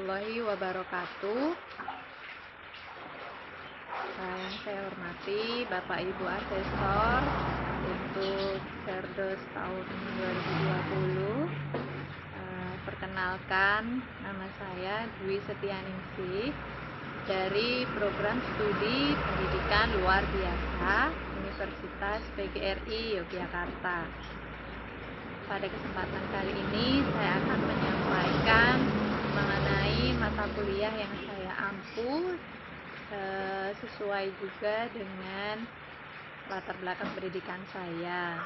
warahmatullahi wabarakatuh. Yang saya hormati Bapak Ibu Asesor untuk Serdos tahun 2020. Perkenalkan, nama saya Dwi Setianingsih dari Program Studi Pendidikan Luar Biasa Universitas PGRI Yogyakarta. Pada kesempatan kali ini saya akan menyampaikan mengenai mata kuliah yang saya ampu, sesuai juga dengan latar belakang pendidikan saya.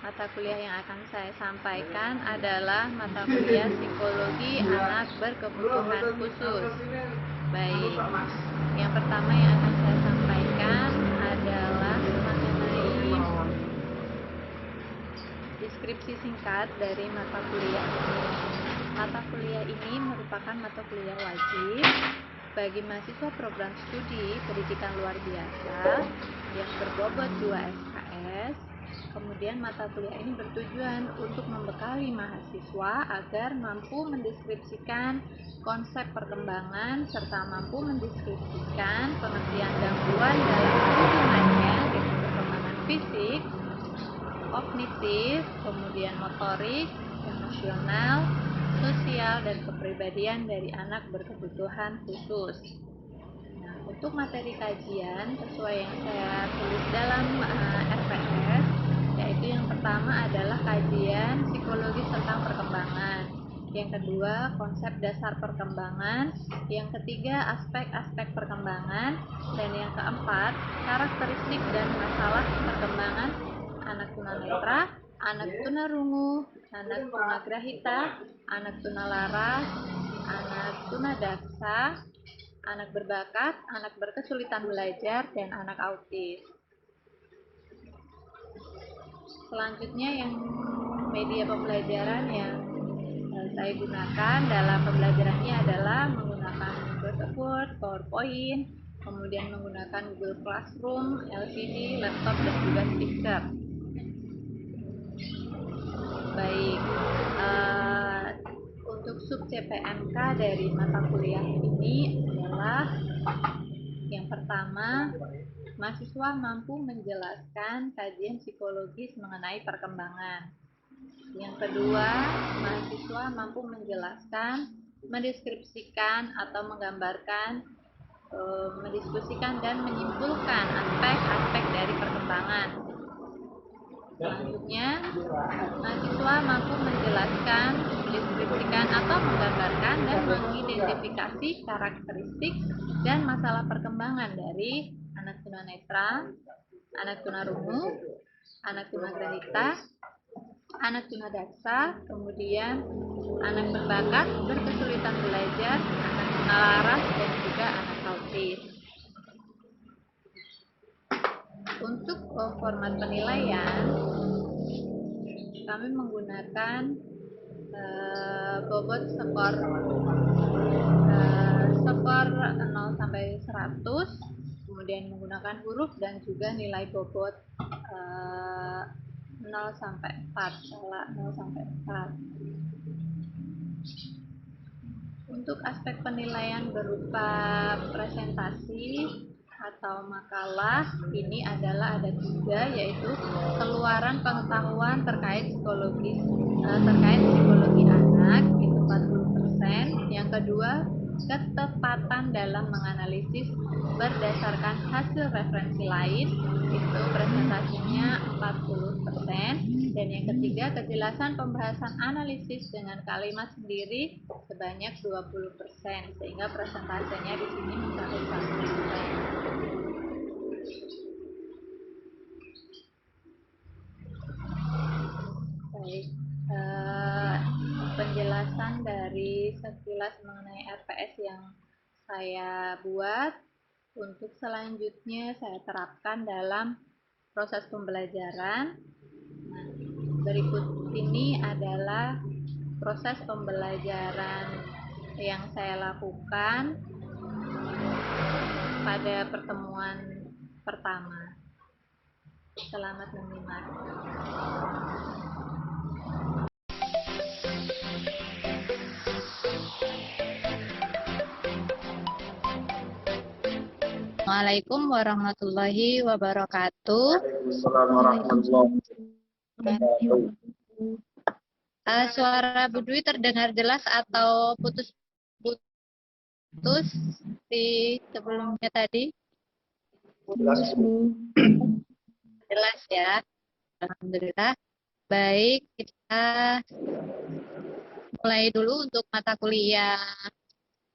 Mata kuliah yang akan saya sampaikan adalah mata kuliah Psikologi Anak Berkebutuhan Khusus. Baik, yang pertama yang akan saya sampaikan adalah mengenai deskripsi singkat dari mata kuliah ini. Mata kuliah ini merupakan mata kuliah wajib bagi mahasiswa program studi pendidikan luar biasa yang berbobot 2 SKS. Kemudian mata kuliah ini bertujuan untuk membekali mahasiswa agar mampu mendeskripsikan konsep perkembangan serta mampu mendeskripsikan pengertian gangguan dalam hubungannya dengan perkembangan fisik, kognitif, kemudian motorik, emosional, sosial, dan kepribadian dari anak berkebutuhan khusus. Nah, untuk materi kajian sesuai yang saya tulis dalam RPS, yaitu yang pertama adalah kajian psikologis tentang perkembangan, yang kedua konsep dasar perkembangan, yang ketiga aspek-aspek perkembangan, dan yang keempat karakteristik dan masalah perkembangan anak tunanetra, anak tunarungu, anak tunagrahita, anak tunalaras, anak tunadaksa, anak berbakat, anak berkesulitan belajar, dan anak autis. Selanjutnya yang media pembelajaran yang saya gunakan dalam pembelajarannya adalah menggunakan Microsoft Word, PowerPoint, kemudian menggunakan Google Classroom, LCD, laptop, dan juga speaker. Baik, untuk sub CPMK dari mata kuliah ini adalah yang pertama, mahasiswa mampu menjelaskan kajian psikologis mengenai perkembangan. Yang kedua, mahasiswa mampu menjelaskan, mendeskripsikan atau menggambarkan, mendiskusikan dan menyimpulkan aspek-aspek dari perkembangan. Selanjutnya, mahasiswa mampu menjelaskan, mendeskripsikan atau menggambarkan dan mengidentifikasi karakteristik dan masalah perkembangan dari anak tunanetra, anak tunarungu, anak tunagrahita, anak tunadaksa, kemudian anak berbakat, berkesulitan belajar, anak tunalaras, dan juga anak autis. Untuk format penilaian, kami menggunakan bobot skor 0 sampai 100, kemudian menggunakan huruf dan juga nilai bobot 0 sampai 4, skala 0 sampai 4. Untuk aspek penilaian berupa presentasi atau makalah, ini adalah ada 3, yaitu keluaran pengetahuan terkait psikologi anak itu 40%, yang kedua ketepatan dalam menganalisis berdasarkan hasil referensi lain itu presentasinya 40%, dan yang ketiga kejelasan pembahasan analisis dengan kalimat sendiri sebanyak 20%, sehingga presentasinya di sini mencapai 100%. Baik, penjelasan dari sekilas mengenai RPS yang saya buat. Untuk selanjutnya saya terapkan dalam proses pembelajaran. Nah, berikut ini adalah proses pembelajaran yang saya lakukan pada pertemuan pertama. Selamat menyimak. Assalamualaikum warahmatullahi wabarakatuh. Waalaikumsalam warahmatullahi wabarakatuh. Suara Bu Dwi terdengar jelas atau putus-putus di sebelumnya tadi? Jelas, Bu. Jelas ya. Alhamdulillah. Baik, kita mulai dulu untuk mata kuliah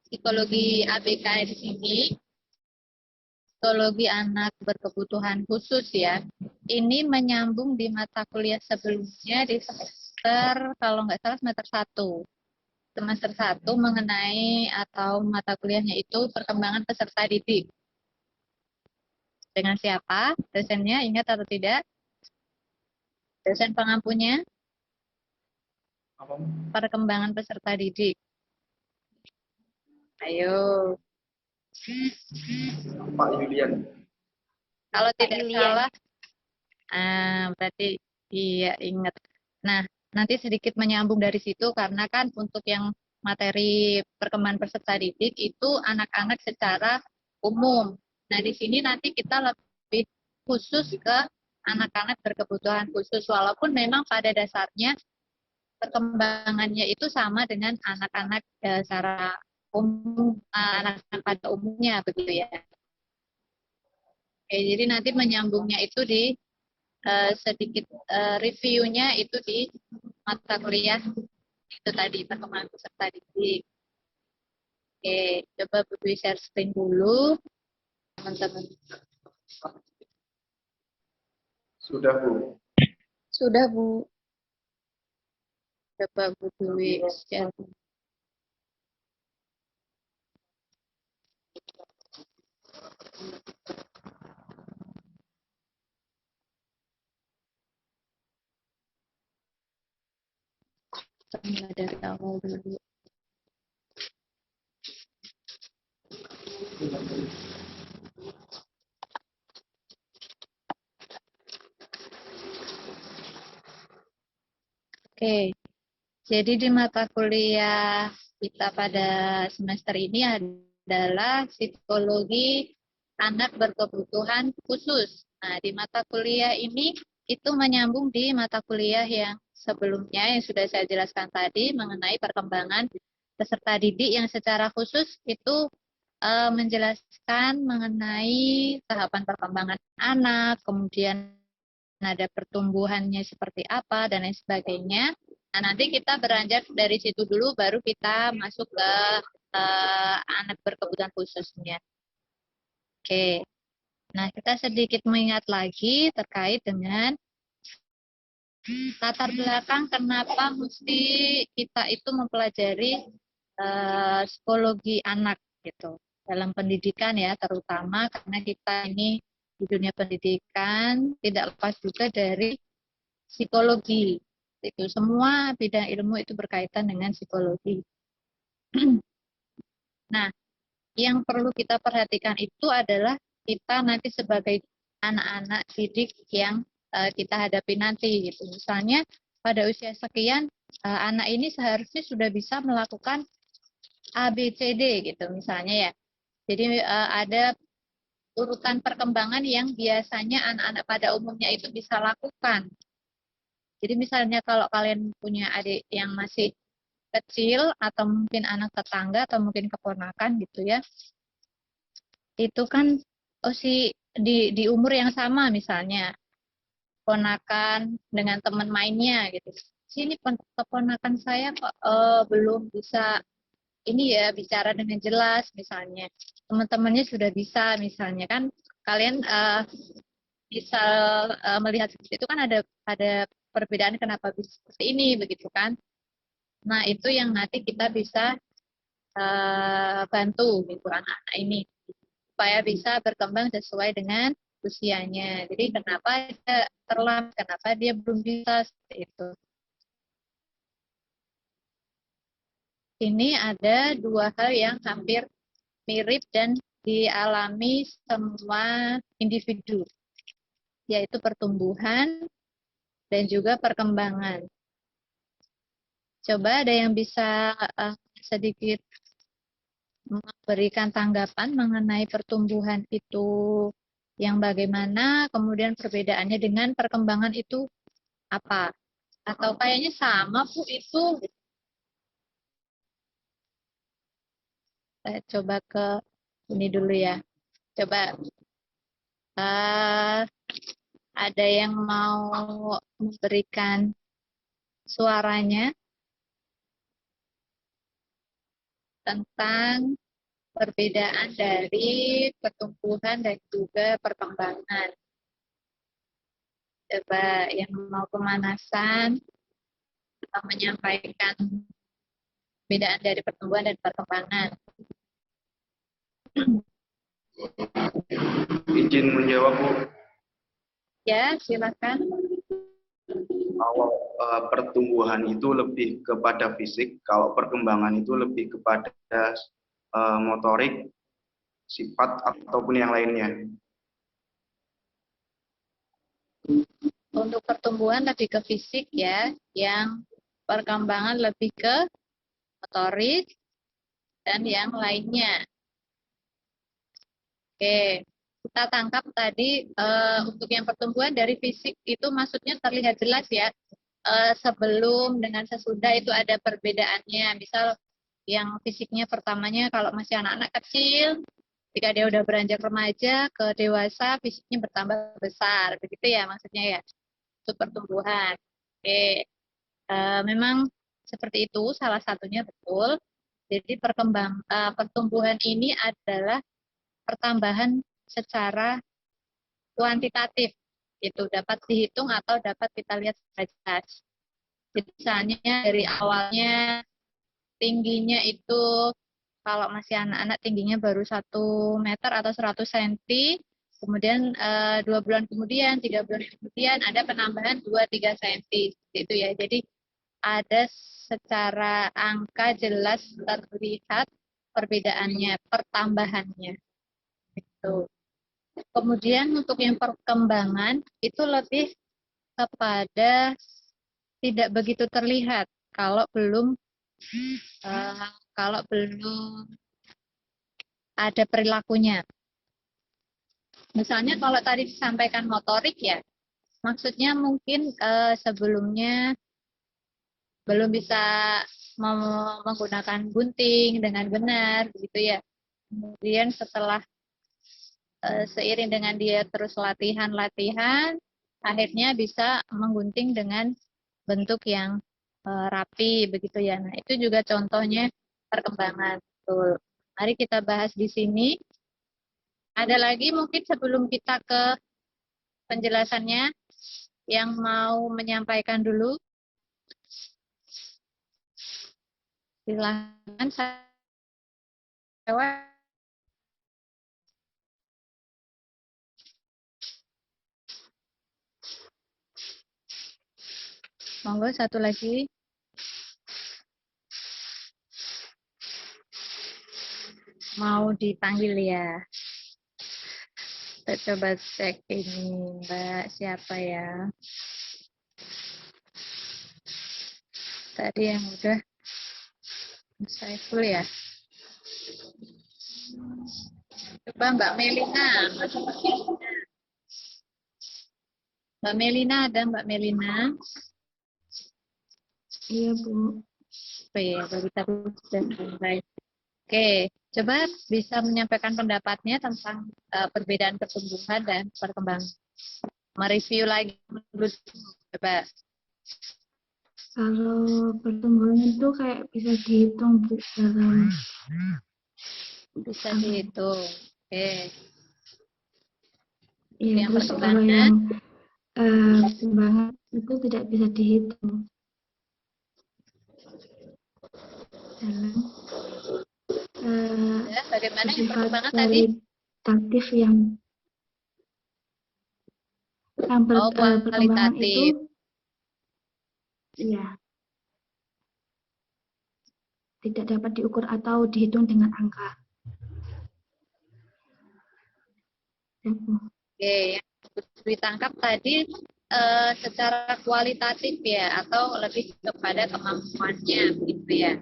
psikologi ABK di sini. Psikologi anak berkebutuhan khusus ya. Ini menyambung di mata kuliah sebelumnya di semester, kalau nggak salah semester 1. Semester 1 mengenai atau mata kuliahnya itu perkembangan peserta didik. Dengan siapa? Dosennya ingat atau tidak? Dosen pengampunya? Perkembangan peserta didik. Ayo. Pak Yulian. Kalau tidak salah, berarti iya ingat. Nah, nanti sedikit menyambung dari situ karena kan untuk yang materi perkembangan peserta didik itu anak-anak secara umum. Nah, di sini nanti kita lebih khusus ke anak-anak berkebutuhan khusus walaupun memang pada dasarnya perkembangannya itu sama dengan anak-anak secara umum, anak-anak pada umumnya begitu ya. Oke, jadi nanti menyambungnya itu di sedikit reviewnya itu di mata kuliah itu tadi perkembangan peserta didik. Oke, coba Bu Dwi share screen dulu, teman-teman. Sudah, Bu. Sudah, Bu. Coba Bu Dwi share. Mulai dari awal dulu. Oke, jadi di mata kuliah kita pada semester ini adalah psikologi anak berkebutuhan khusus. Nah, di mata kuliah ini itu menyambung di mata kuliah yang sebelumnya yang sudah saya jelaskan tadi mengenai perkembangan peserta didik yang secara khusus itu menjelaskan mengenai tahapan perkembangan anak, kemudian ada pertumbuhannya seperti apa, dan lain sebagainya. Nah, nanti kita beranjak dari situ dulu, baru kita masuk ke anak berkebutuhan khususnya. Oke, nah kita sedikit mengingat lagi terkait dengan latar belakang kenapa mesti kita itu mempelajari psikologi anak gitu dalam pendidikan ya, terutama karena kita ini di dunia pendidikan tidak lepas juga dari psikologi. Itu semua bidang ilmu itu berkaitan dengan psikologi. Nah, yang perlu kita perhatikan itu adalah kita nanti sebagai anak-anak didik yang kita hadapi nanti gitu. Misalnya pada usia sekian anak ini seharusnya sudah bisa melakukan A, B, C, D gitu misalnya ya. Jadi ada urutan perkembangan yang biasanya anak-anak pada umumnya itu bisa lakukan. Jadi misalnya kalau kalian punya adik yang masih kecil atau mungkin anak tetangga atau mungkin keponakan gitu ya, itu kan di umur yang sama misalnya keponakan dengan teman mainnya gitu. Sini keponakan saya kok belum bisa ini ya bicara dengan jelas misalnya. Teman-temannya sudah bisa misalnya kan kalian bisa melihat seperti itu kan ada perbedaan kenapa bisa seperti ini begitu kan. Nah, itu yang nanti kita bisa bantu gitu anak-anak ini supaya bisa berkembang sesuai dengan usianya. Jadi kenapa dia terlambat, kenapa dia belum bisa seperti itu. Ini ada dua hal yang hampir mirip dan dialami semua individu, yaitu pertumbuhan dan juga perkembangan. Coba ada yang bisa sedikit memberikan tanggapan mengenai pertumbuhan itu yang bagaimana, kemudian perbedaannya dengan perkembangan itu apa? Atau kayaknya sama Bu itu. Saya coba ke ini dulu ya. Coba eh, ada yang mau memberikan suaranya tentang perbedaan dari pertumbuhan dan juga perkembangan. Coba yang mau pemanasan atau menyampaikan perbedaan dari pertumbuhan dan perkembangan. Izin menjawab, Bu. Ya, silakan. Kalau pertumbuhan itu lebih kepada fisik, kalau perkembangan itu lebih kepada motorik, sifat, ataupun yang lainnya. Untuk pertumbuhan lebih ke fisik ya, yang perkembangan lebih ke motorik dan yang lainnya. Oke, kita tangkap tadi untuk yang pertumbuhan dari fisik itu maksudnya terlihat jelas ya. Sebelum dengan sesudah itu ada perbedaannya. Misal yang fisiknya pertamanya kalau masih anak-anak kecil, ketika dia udah beranjak remaja ke dewasa, fisiknya bertambah besar. Begitu ya maksudnya ya. Itu pertumbuhan. Oke, memang seperti itu salah satunya betul. Jadi pertumbuhan ini adalah pertambahan secara kuantitatif. Itu dapat dihitung atau dapat kita lihat secara jelas. Jadi misalnya dari awalnya tingginya itu kalau masih anak-anak tingginya baru 1 meter atau 100 cm, kemudian 2 bulan kemudian, 3 bulan kemudian ada penambahan 2-3 cm, itu ya. Jadi ada secara angka jelas terlihat perbedaannya, pertambahannya. Itu. Kemudian untuk yang perkembangan itu lebih kepada tidak begitu terlihat kalau belum uh, kalau belum ada perilakunya. Misalnya kalau tadi disampaikan motorik ya, maksudnya mungkin sebelumnya belum bisa menggunakan gunting dengan benar, begitu ya. Kemudian setelah seiring dengan dia terus latihan, akhirnya bisa menggunting dengan bentuk yang rapi, begitu ya. Nah, itu juga contohnya perkembangan. Betul. Mari kita bahas di sini. Ada lagi mungkin sebelum kita ke penjelasannya yang mau menyampaikan dulu? Silakan saya. Monggo satu lagi. Mau dipanggil ya. Kita coba cek ini, Mbak. Siapa ya? Tadi yang udah Saiful ya. Coba Mbak Melina. Mbak Melina ada Mbak Melina? Iya, Bu. Oke, kita sudah selesai. Oke, coba bisa menyampaikan pendapatnya tentang perbedaan pertumbuhan dan perkembangan. Mereview lagi dulu, coba. Kalau pertumbuhan itu kayak bisa dihitung, Bu, dalam Bisa dihitung. Oke. Iya, Yang terus kalau perkembangan, yang perkembangan itu tidak bisa dihitung dalam ya, bagaimana yang bersifat perkembangan tadi? kualitatif yang Oh, perkembangan kualitatif. itu ya tidak dapat diukur atau dihitung dengan angka. Ya, Bu. Oke, yang ditangkap tadi secara kualitatif ya, atau lebih kepada kemampuannya, gitu ya.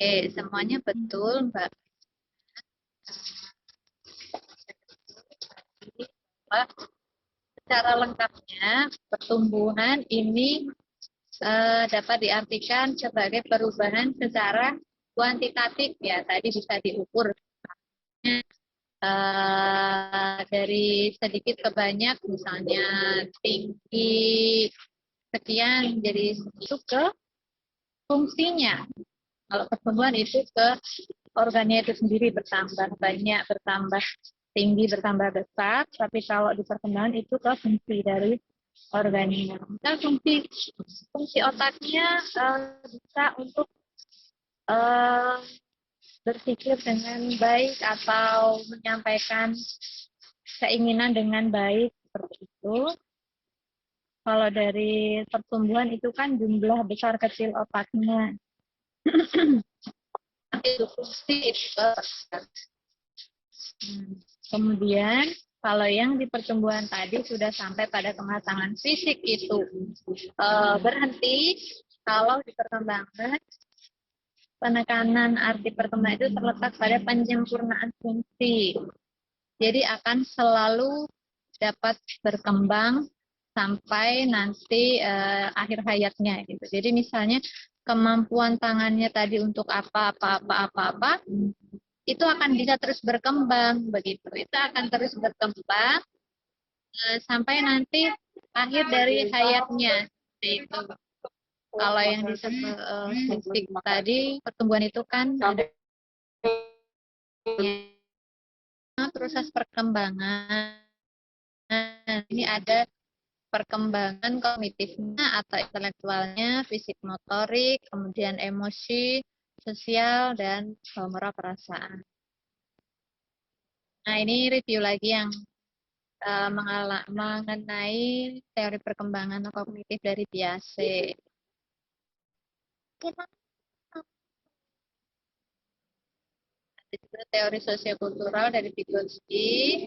Oke, semuanya betul, Mbak. Mbak, secara lengkapnya, pertumbuhan ini dapat diartikan sebagai perubahan secara kuantitatif ya. Tadi bisa diukur dari sedikit ke banyak, misalnya tinggi sekian jadi itu ke fungsinya. Kalau pertumbuhan itu ke organnya itu sendiri bertambah banyak, bertambah tinggi, bertambah besar. Tapi kalau di perkembangan itu ke fungsi dari organisme. Misal fungsi otaknya bisa untuk uh, berpikir dengan baik atau menyampaikan keinginan dengan baik seperti itu. Kalau dari pertumbuhan itu kan jumlah besar kecil otaknya. Itu fungsi itu. Kemudian kalau yang di pertumbuhan tadi sudah sampai pada kematangan fisik itu berhenti. Kalau di perkembangan penekanan arti perkembangan itu terletak pada penyempurnaan fungsi. Jadi akan selalu dapat berkembang sampai nanti akhir hayatnya gitu. Jadi misalnya kemampuan tangannya tadi untuk apa itu akan bisa terus berkembang begitu. Itu akan terus berkembang sampai nanti akhir dari hayatnya. Itu kalau yang disebut fisik tadi pertumbuhan itu kan ada proses perkembangan. Ini ada perkembangan kognitifnya atau intelektualnya, fisik motorik, kemudian emosi, sosial, dan moral perasaan. Nah, ini review lagi yang mengenai teori perkembangan kognitif dari Piaget. Teori sosiokultural dari Vygotsky,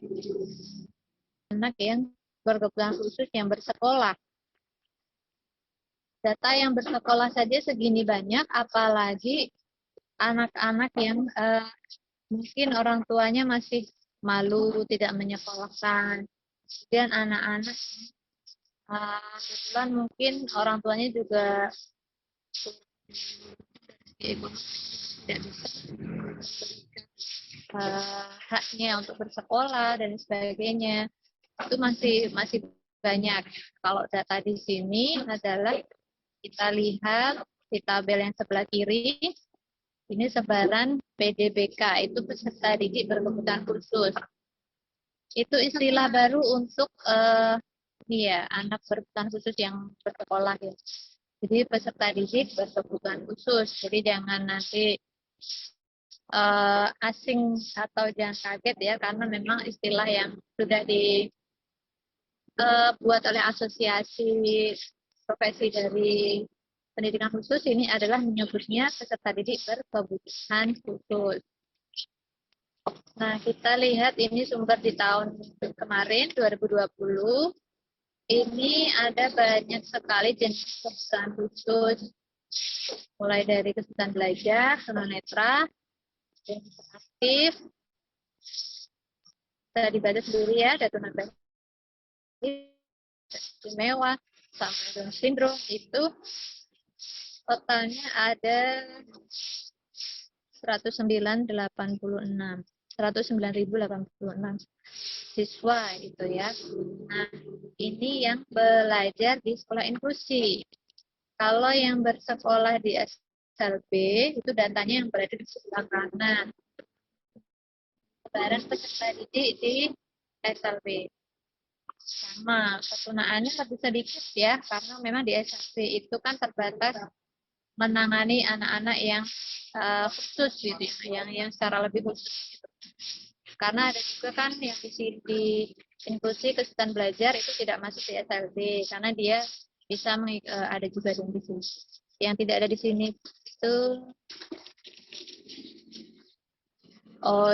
anak yang berkebutuhan khusus yang bersekolah. Data yang bersekolah saja segini banyak, apalagi anak-anak yang mungkin orang tuanya masih malu tidak menyekolahkan. Kemudian anak-anak kebetulan mungkin orang tuanya juga tidak bisa haknya untuk bersekolah dan sebagainya. Itu masih banyak. Kalau data di sini adalah kita lihat di tabel yang sebelah kiri, ini sebaran PDBK, itu peserta didik berkebutuhan khusus. Itu istilah baru untuk anak berkebutuhan khusus yang bersekolah ya. Jadi peserta didik berkebutuhan khusus. Jadi jangan nanti asing atau jangan kaget ya, karena memang istilah yang sudah dibuat oleh asosiasi profesi dari pendidikan khusus ini adalah menyebutnya peserta didik berkebutuhan khusus. Nah, kita lihat ini sumber di tahun kemarin, 2020. Ini ada banyak sekali jenis kebutuhan khusus. Mulai dari kesulitan belajar, tunanetra, jenis aktif. Bisa dibaca sendiri ya, ada tunanetra istimewa, sampai Down syndrome itu totalnya ada 109.086 siswa itu ya. Nah, ini yang belajar di sekolah inklusi. Kalau yang bersekolah di SLB itu datanya yang berada di sebelah kanan. Sebaran peserta didik di SLB. Sama, ketunaannya lebih sedikit ya, karena memang di SLB itu kan terbatas menangani anak-anak yang khusus gitu, yang secara lebih khusus gitu. Karena ada juga kan yang di inklusi kesulitan belajar itu tidak masuk di SLB karena dia bisa ada juga di sini. Yang tidak ada di sini itu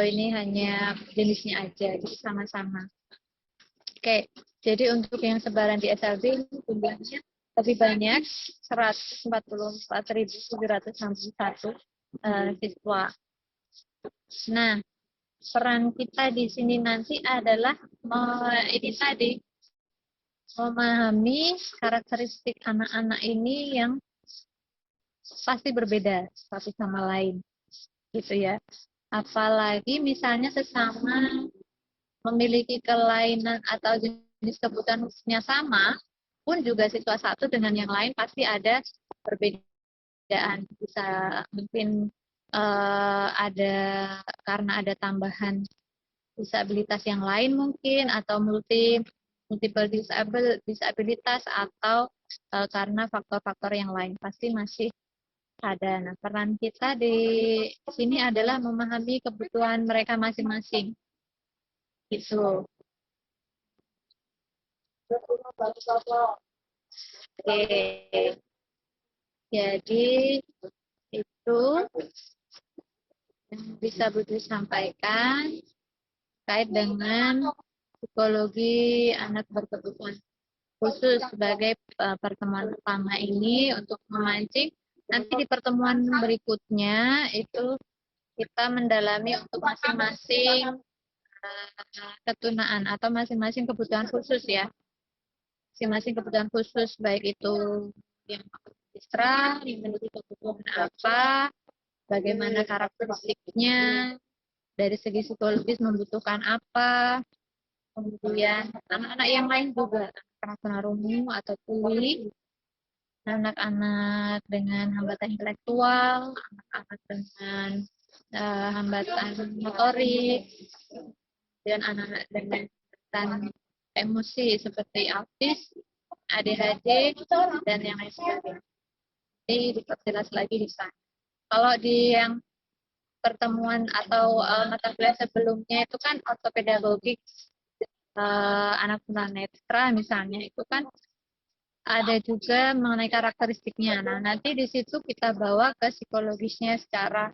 ini hanya jenisnya aja, jadi sama-sama. Oke, jadi untuk yang sebaran di SLB jumlahnya lebih banyak, 144.761. siswa. Nah, peran kita di sini nanti adalah ini tadi memahami karakteristik anak-anak ini yang pasti berbeda satu sama lain, gitu ya. Apalagi misalnya sesama memiliki kelainan atau jenis kebutuhan khususnya sama, pun juga siswa satu dengan yang lain pasti ada perbedaan. Bisa mungkin ada karena ada tambahan disabilitas yang lain mungkin, atau multiple disabilitas, atau karena faktor-faktor yang lain pasti masih ada. Nah, peran kita di sini adalah memahami kebutuhan mereka masing-masing. Gitu. Oke. Jadi itu yang bisa Budi sampaikan terkait dengan psikologi anak berkebutuhan khusus sebagai pertemuan pertama ini untuk memancing. Nanti di pertemuan berikutnya itu kita mendalami untuk masing-masing ketunaan atau masing-masing kebutuhan khusus ya. Masing-masing kebutuhan khusus, baik itu yang ekstra, yang memiliki kebutuhan apa, bagaimana karakteristiknya, dari segi psikologis membutuhkan apa, kemudian anak-anak yang lain juga, anak tunarungu atau tuli, anak-anak dengan hambatan intelektual, anak-anak dengan hambatan motorik, dan anak-anak dengan hambatan emosi seperti autis, ADHD, dan yang lain sebagainya. Jadi diperjelas lagi di sana. Kalau di yang pertemuan atau mata kuliah sebelumnya itu kan ortopedagogik anak tunanetra misalnya, itu kan ada juga mengenai karakteristiknya. Nah, nanti di situ kita bawa ke psikologisnya secara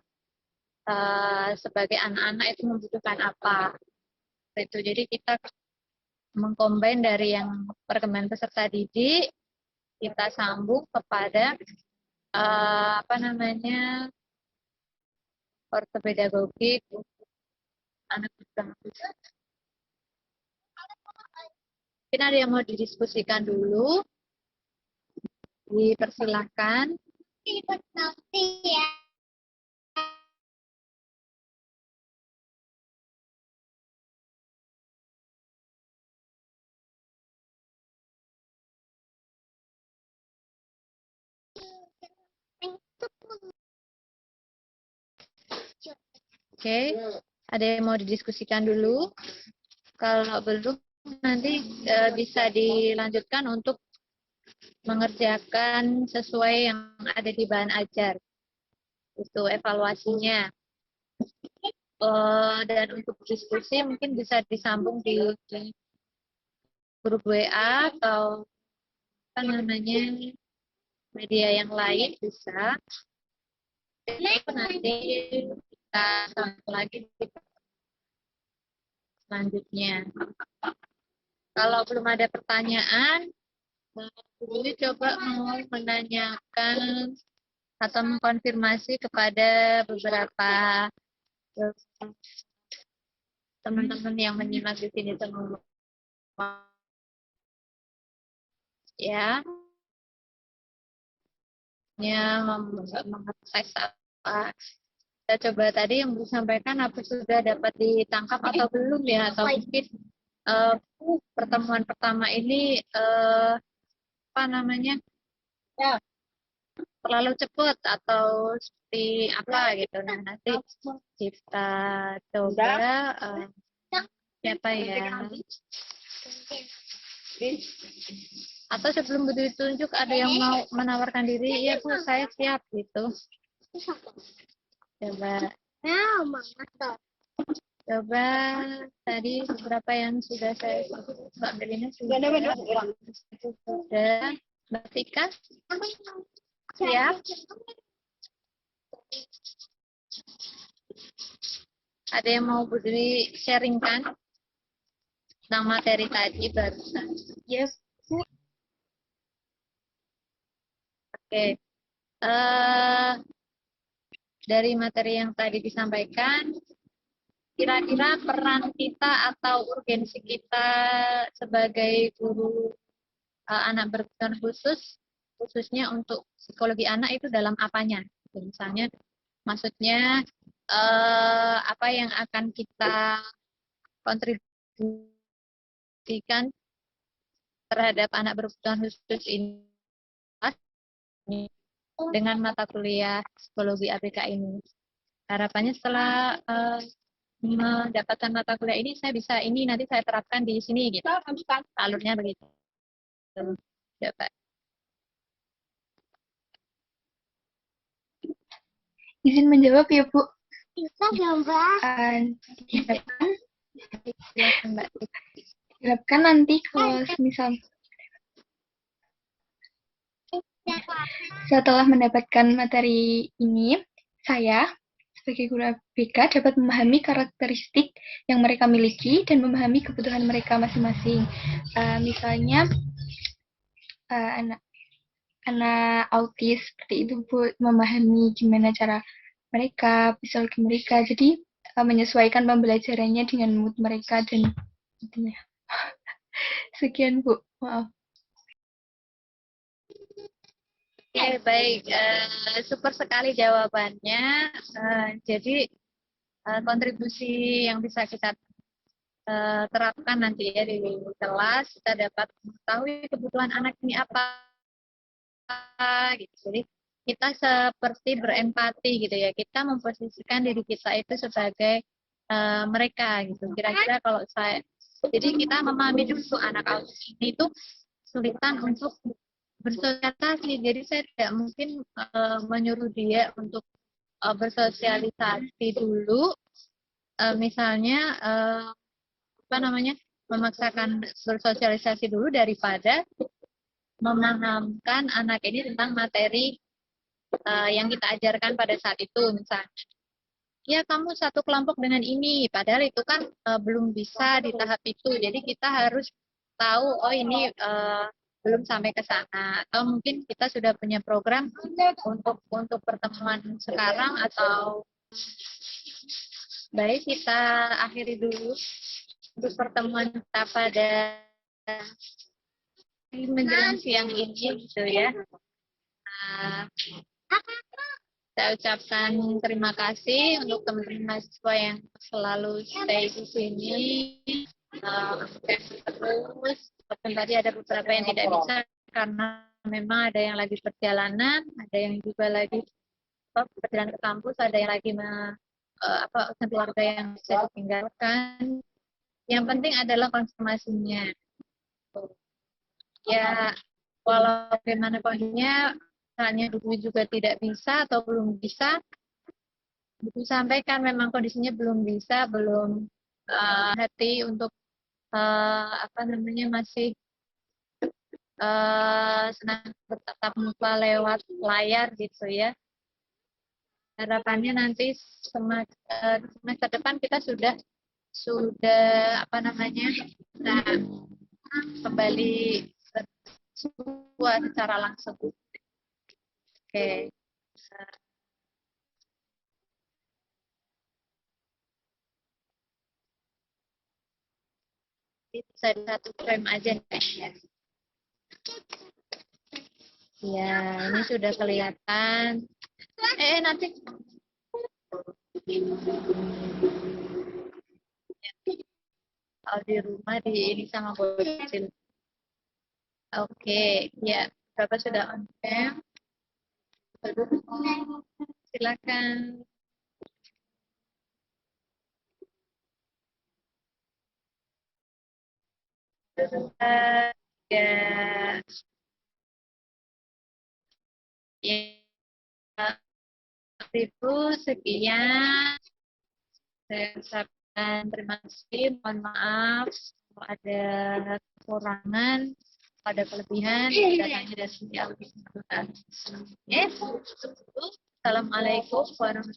sebagai anak-anak itu membutuhkan apa. Itu. Jadi kita mengcombine dari yang perkembangan peserta didik, kita sambung kepada apa namanya ortopedagogik anak berkebutuhan. Mungkin ada yang mau didiskusikan dulu, dipersilahkan. Oke, ada yang mau didiskusikan dulu? Kalau belum, nanti bisa dilanjutkan untuk mengerjakan sesuai yang ada di bahan ajar. Itu evaluasinya. Dan untuk diskusi mungkin bisa disambung di grup WA atau apa namanya media yang lain bisa. Nanti kita sambung lagi di selanjutnya. Kalau belum ada pertanyaan, ini coba mau menanyakan atau mengkonfirmasi kepada beberapa teman-teman yang menyimak di sini semua. Ya, mengakses apa. Kita coba tadi yang disampaikan apa sudah dapat ditangkap atau belum ya, atau mungkin pertemuan pertama ini apa namanya terlalu cepat atau seperti apa gitu. Nah, nanti kita coba siapa ya, atau sebelum ditunjuk ada yang mau menawarkan diri, ya Bu saya siap gitu. Coba tadi beberapa yang sudah saya Mbak Melina sudah, Mbak Tika siap. Ada yang mau Budri sharingkan tentang materi tadi barusan? Yes. Oke. dari materi yang tadi disampaikan, kira-kira peran kita atau urgensi kita sebagai guru anak berkebutuhan khusus, khususnya untuk psikologi anak itu dalam apanya? Misalnya, maksudnya apa yang akan kita kontribusikan terhadap anak berkebutuhan khusus ini dengan mata kuliah psikologi ABK ini. Harapannya setelah mendapatkan mata kuliah ini, saya bisa ini nanti saya terapkan di sini gitu. Alurnya begitu. Ya, Pak. Izin menjawab ya, Bu. Diharapkan nanti kalau misal setelah mendapatkan materi ini, saya sebagai guru ABK dapat memahami karakteristik yang mereka miliki dan memahami kebutuhan mereka masing-masing. Misalnya anak autis seperti itu, Bu, memahami gimana cara mereka, psikologi mereka. Jadi menyesuaikan pembelajarannya dengan mood mereka dan intinya. Sekian, Bu. Maaf. Oke, baik. Super sekali jawabannya. Jadi, kontribusi yang bisa kita terapkan nanti ya di kelas, kita dapat mengetahui kebutuhan anak ini apa, gitu. Jadi, kita seperti berempati gitu ya. Kita memposisikan diri kita itu sebagai mereka gitu. Kira-kira kalau jadi kita memahami dulu anak autis ini itu kesulitan untuk bersosialisasi. Jadi saya tidak mungkin menyuruh dia untuk bersosialisasi dulu, misalnya memaksakan bersosialisasi dulu daripada memahamkan anak ini tentang materi yang kita ajarkan pada saat itu. Misalnya, ya kamu satu kelompok dengan ini, padahal itu kan belum bisa di tahap itu. Jadi kita harus tahu, oh ini belum sampai ke sana, atau mungkin kita sudah punya program untuk pertemuan sekarang, atau baik kita akhiri dulu untuk pertemuan kita pada menjelang siang ini gitu ya. Saya ucapkan terima kasih untuk teman-teman mahasiswa yang selalu stay di sini. Terus tadi ada beberapa yang tidak bisa karena memang ada yang lagi perjalanan, ada yang juga lagi perjalanan ke kampus, ada yang lagi keluarga yang bisa ditinggalkan. Yang penting adalah konfirmasinya. Ya, walau bagaimana kondisinya, misalnya dulu juga tidak bisa atau belum bisa, Ibu sampaikan memang kondisinya belum bisa, belum hati untuk masih senang bertatap muka lewat layar gitu ya. Harapannya nanti semester depan kita sudah nah, kembali secara langsung. Oke. Bisa di satu frame aja nih. Ya, ini sudah kelihatan. Nanti kalau di rumah di ini sama bocil. Oke, ya. Bapak sudah on cam. Silakan. Ya. Itu sekian. Saya ucapkan terima kasih. Mohon maaf kalau ada kekurangan, ada kelebihan. Datangnya dari Allah. Assalamualaikum warahmatullahi wabarakatuh.